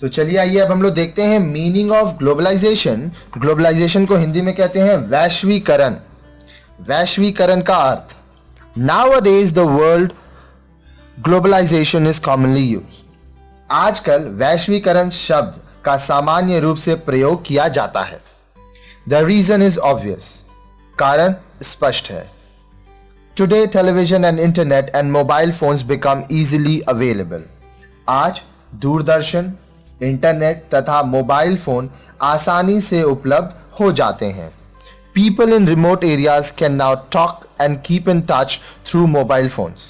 तो चलिए आइए अब हम लोग देखते हैं मीनिंग ऑफ ग्लोबलाइजेशन। ग्लोबलाइजेशन को हिंदी में कहते हैं वैश्वीकरण। वैश्वीकरण का अर्थ, nowadays the world globalisation is commonly used. आजकल वैश्वीकरण शब्द का सामान्य रूप से प्रयोग किया जाता है। द रीजन इज ऑब्वियस, कारण स्पष्ट है। Today television and internet and mobile phones become easily available. आज दूरदर्शन, इंटरनेट तथा मोबाइल फोन आसानी से उपलब्ध हो जाते हैं। People in remote areas can now talk and keep in touch through mobile phones.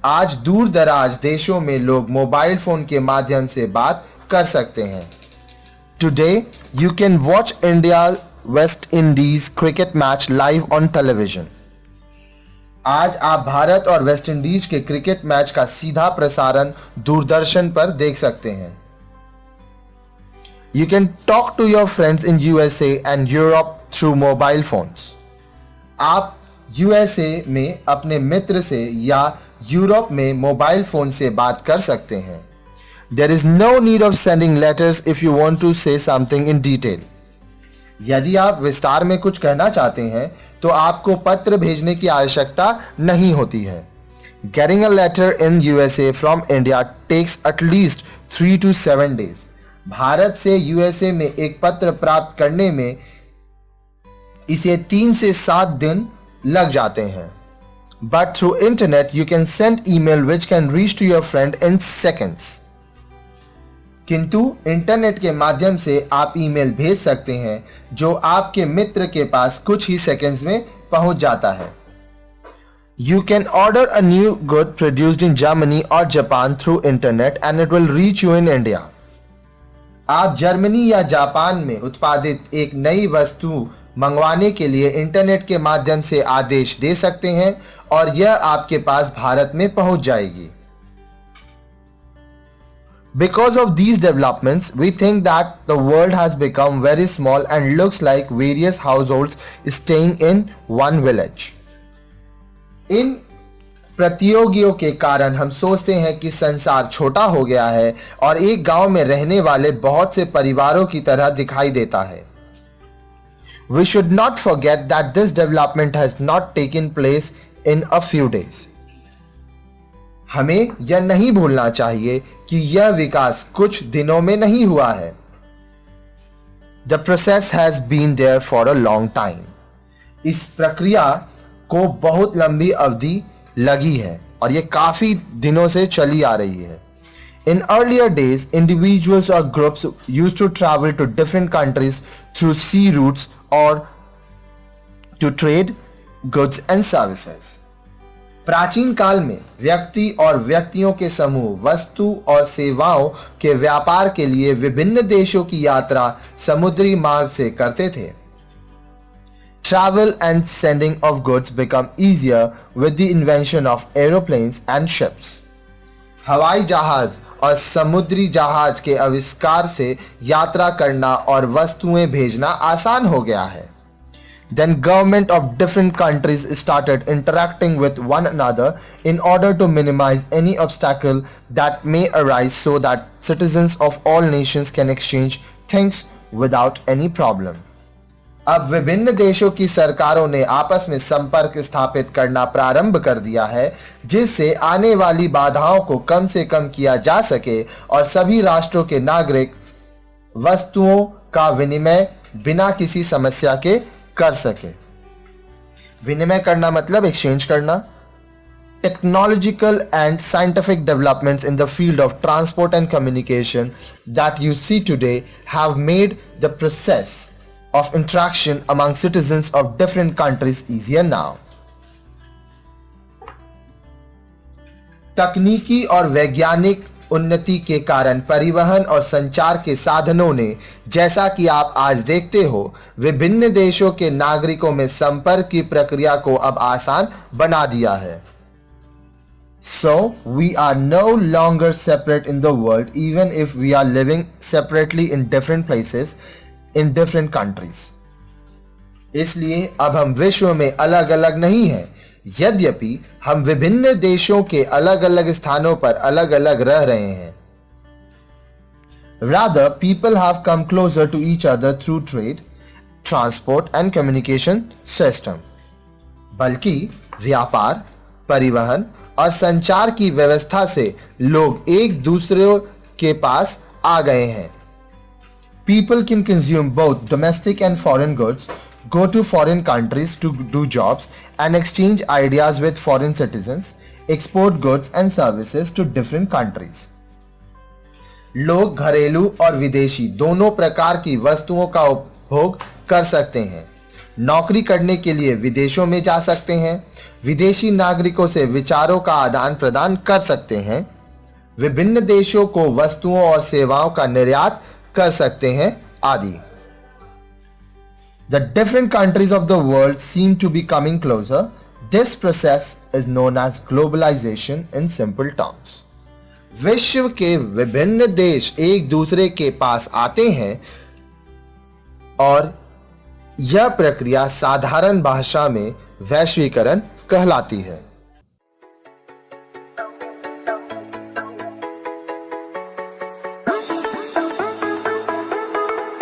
आज दूर दराज देशों में लोग मोबाइल फोन के माध्यम से बात कर सकते हैं। Today you can watch India West Indies cricket match live on television. आज आप भारत और वेस्ट इंडीज के क्रिकेट मैच का सीधा प्रसारण दूरदर्शन पर देख सकते हैं। You can talk to your friends in USA and Europe through mobile phones. आप USA में अपने मित्र से या यूरोप में मोबाइल फोन से बात कर सकते हैं। There is no need of sending letters if you want to say something in detail. यदि आप विस्तार में कुछ कहना चाहते हैं तो आपको पत्र भेजने की आवश्यकता नहीं होती है। Getting a letter in USA from India takes at least 3 to 7 days. Bharat से यूएसए में एक पत्र प्राप्त करने में इसे 3 से 7 दिन लग जाते हैं। But through internet you can send email which can reach to your friend in seconds. किंतु इंटरनेट के माध्यम से आप ईमेल भेज सकते हैं जो आपके मित्र के पास कुछ ही सेकेंड्स में पहुंच जाता है। You can order a new good produced in Germany or Japan through internet and it will reach you in India. आप जर्मनी या जापान में उत्पादित एक नई वस्तु मंगवाने के लिए इंटरनेट के माध्यम से आदेश दे सकते हैं और यह आपके पास भारत में पहुंच जाएगी। Because of these developments, we think that the world has become very small and looks like various households staying in one village. इन प्रतियोगियों के कारण हम सोचते हैं कि संसार छोटा हो गया है और एक गांव में रहने वाले बहुत से परिवारों की तरह दिखाई देता है। We should not forget that this development has not taken place in a few days. हमें यह नहीं भूलना चाहिए कि यह विकास कुछ दिनों में नहीं हुआ है। The process has been there for a long time. इस प्रक्रिया को बहुत लंबी अवधि लगी है और यह काफी दिनों से चली आ रही है। In earlier days, individuals or groups used to travel to different countries through sea routes or to trade goods and services. प्राचीन काल में व्यक्ति और व्यक्तियों के समूह वस्तु और सेवाओं के व्यापार के लिए विभिन्न देशों की यात्रा समुद्री मार्ग से करते थे। Travel and sending of goods become easier with the invention of aeroplanes and ships. हवाई जहाज और समुद्री जहाज के आविष्कार से यात्रा करना और वस्तुएं भेजना आसान हो गया है। Then government of different countries started interacting with one another in order to minimize any obstacle that may arise so that citizens of all nations can exchange things without any problem. अब विभिन्न देशों की सरकारों ने आपस में संपर्क स्थापित करना प्रारंभ कर दिया है जिससे आने वाली बाधाओं को कम से कम किया जा सके और सभी राष्ट्रों के नागरिक वस्तुओं का विनिमय बिना किसी समस्या के कर सके। विनिमय करना मतलब एक्सचेंज करना। Technological and scientific developments in the field of transport and communication that you see today have made the process of interaction among citizens of different countries easier now. तकनीकी और वैज्ञानिक उन्नति के कारण परिवहन और संचार के साधनों ने, जैसा कि आप आज देखते हो, विभिन्न देशों के नागरिकों में संपर्क की प्रक्रिया को अब आसान बना दिया है। So we are no longer separate in the world even if we are living separately in different places in different countries. इसलिए अब हम विश्व में अलग अलग नहीं हैं, यद्यपि हम विभिन्न देशों के अलग अलग स्थानों पर अलग अलग रह रहे हैं। Rather, people have come closer to each other through trade, transport and communication system. बल्कि व्यापार, परिवहन और संचार की व्यवस्था से लोग एक दूसरे के पास आ गए हैं. People can consume both domestic and foreign goods, go to foreign countries to do jobs and exchange ideas with foreign citizens, export goods and services to different countries. लोग घरेलू और विदेशी दोनों प्रकार की वस्तुओं का उपभोग कर सकते हैं. नौकरी करने के लिए विदेशों में जा सकते हैं, विदेशी नागरिकों से विचारों का आदान प्रदान कर सकते हैं, विभिन्न देशों को वस्तुओं और सेवाओं का निर्यात कर सकते हैं आदि. The different countries of the world seem to be coming closer. This process is known as globalization in simple terms. विश्व के विभिन्न देश एक दूसरे के पास आते हैं और यह प्रक्रिया साधारण भाषा में वैश्वीकरण कहलाती है.